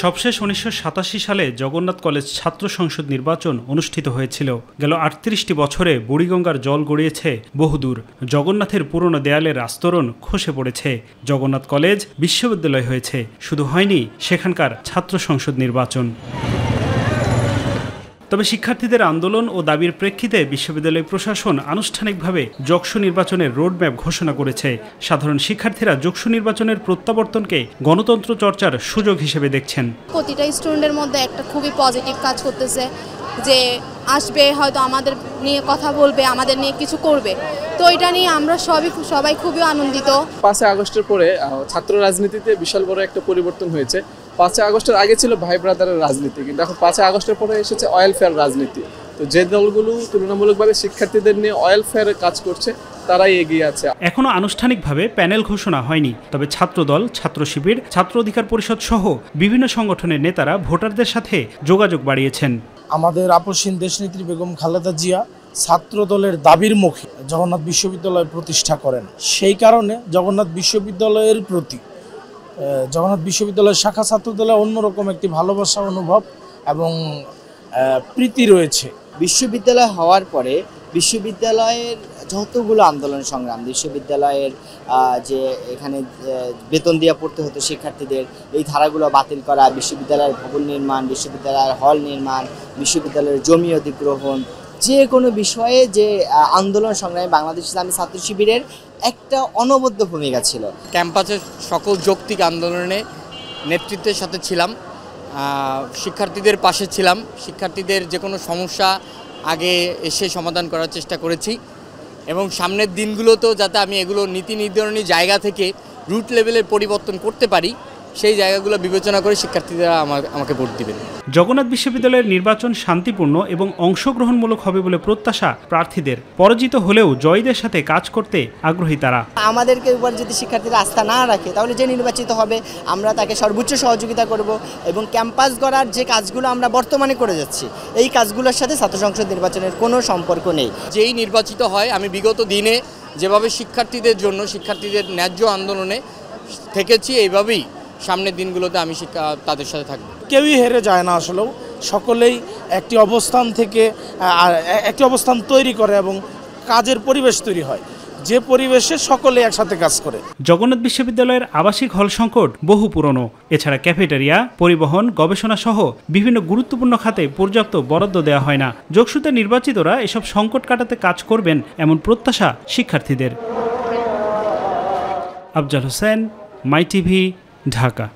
সবশেষ ১৯৮৭ সালে জগন্নাথ কলেজ ছাত্র সংসদ নির্বাচন অনুষ্ঠিত হয়েছিল। গেল ৩৮টি বছরে বুড়িগঙ্গার জল গড়িয়েছে বহুদূর। জগন্নাথের পুরনো দেয়ালের আস্তরণ খসে পড়েছে। জগন্নাথ কলেজ বিশ্ববিদ্যালয় হয়েছে, শুধু হয়নি সেখানকার ছাত্র সংসদ নির্বাচন। তবে শিক্ষার্থীদের আন্দোলন ও দাবির প্রেক্ষিতে বিশ্ববিদ্যালয় প্রশাসন আনুষ্ঠানিকভাবে যক্ষ নির্বাচনের রোডম্যাপ ঘোষণা করেছে। সাধারণ শিক্ষার্থীরা যক্ষ নির্বাচনের প্রত্যাবর্তনকে গণতন্ত্র চর্চার সুযোগ হিসেবে দেখছেন। প্রতিটা স্টুডেন্টের মধ্যে একটা খুবই পজিটিভ কাজ করতেছে যে আসবে, হয়তো আমাদের নিয়ে কথা বলবে, আমাদের নিয়ে কিছু করবে। তো এটা নিয়ে আমরা সবাই খুবই আনন্দিত। 5 আগস্টের পরে ছাত্র রাজনীতিতে বিশাল বড় একটা পরিবর্তন হয়েছে। 5 আগস্টের আগে ছিল ভাই ব্রাদারের রাজনীতি, কিন্তু এখন 5 আগস্টের পরে এসেছে ওয়েলফেয়ার রাজনীতি। তো যে দলগুলো তুলনামূলকভাবে শিক্ষার্থীদের নিয়ে ওয়েলফেয়ারে কাজ করছে তারাই এগিয়ে আছে। এখনো আনুষ্ঠানিকভাবে প্যানেল ঘোষণা হয়নি, তবে ছাত্রদল, ছাত্র শিবির, ছাত্র অধিকার পরিষদ সহ বিভিন্ন সংগঠনের নেতারা ভোটারদের সাথে যোগাযোগ বাড়িয়েছেন। আমাদের আপসহীন দেশনেত্রী বেগম খালেদা জিয়া ছাত্র দলের দাবির মুখে জগন্নাথ বিশ্ববিদ্যালয় প্রতিষ্ঠা করেন। সেই কারণে জগন্নাথ বিশ্ববিদ্যালয়ের প্রতি জগন্নাথ বিশ্ববিদ্যালয়ের শাখা ছাত্র দলের অন্যরকম একটি ভালোবাসা অনুভব এবং প্রীতি রয়েছে। বিশ্ববিদ্যালয় হওয়ার পরে বিশ্ববিদ্যালয়ের যতগুলো আন্দোলন সংগ্রাম, বিশ্ববিদ্যালয়ের যে এখানে বেতন দিয়ে পড়তে হতো শিক্ষার্থীদের, এই ধারাগুলো বাতিল করা, বিশ্ববিদ্যালয়ের ভবন নির্মাণ, বিশ্ববিদ্যালয়ের হল নির্মাণ, বিশ্ববিদ্যালয়ের জমি অধিগ্রহণ, যে কোনো বিষয়ে যে আন্দোলন সংগ্রামে বাংলাদেশ ইসলামী ছাত্র শিবিরের একটা অনবদ্য ভূমিকা ছিল। ক্যাম্পাসের সকল যৌক্তিক আন্দোলনে নেতৃত্বের সাথে ছিলাম, শিক্ষার্থীদের পাশে ছিলাম, শিক্ষার্থীদের যে কোনো সমস্যা আগে এসে সমাধান করার চেষ্টা করেছি এবং সামনের দিনগুলোতেও যাতে আমি এগুলো নীতি নির্ধারণী জায়গা থেকে রুট লেভেলের পরিবর্তন করতে পারি, সেই জায়গাগুলো বিবেচনা করে শিক্ষার্থীরা আমাকে ভোট দিবেন। জগন্নাথ বিশ্ববিদ্যালয়ের নির্বাচন শান্তিপূর্ণ এবং অংশগ্রহণমূলক হবে বলে প্রত্যাশা প্রার্থীদের। পরাজিত হলেও জয়ীদের সাথে কাজ করতে আগ্রহী তারা। আমাদেরকে উপর যদি শিক্ষার্থীরা আস্থা না রাখে, তাহলে যে নির্বাচিত হবে আমরা তাকে সর্বোচ্চ সহযোগিতা করব এবং ক্যাম্পাস গড়ার যে কাজগুলো আমরা বর্তমানে করে যাচ্ছি, এই কাজগুলোর সাথে ছাত্র সংসদ নির্বাচনের কোনো সম্পর্ক নেই। যেই নির্বাচিত হয়, আমি বিগত দিনে যেভাবে শিক্ষার্থীদের জন্য, শিক্ষার্থীদের ন্যায্য আন্দোলনে থেকেছি, এইভাবেই সামনের দিনগুলোতে আমি তাদের সাথে থাকব। কেউই হেরে যায় না, আসলেও সকলেই একটি অবস্থান থেকে একটি অবস্থান তৈরি করে এবং কাজের পরিবেশ তৈরি হয়, যে পরিবেশে সকলে একসাথে কাজ করে। জগন্নাথ বিশ্ববিদ্যালয়ের আবাসিক হল সংকট বহু পুরনো। এছাড়া ক্যাফেটেরিয়া, পরিবহন, গবেষণা সহ বিভিন্ন গুরুত্বপূর্ণ খাতে পর্যাপ্ত বরাদ্দ দেওয়া হয় না। যোগসূত্রে নির্বাচিতরা এসব সংকট কাটাতে কাজ করবেন এমন প্রত্যাশা শিক্ষার্থীদের। আফজাল হোসেন, মাই টিভি, ঢাকা।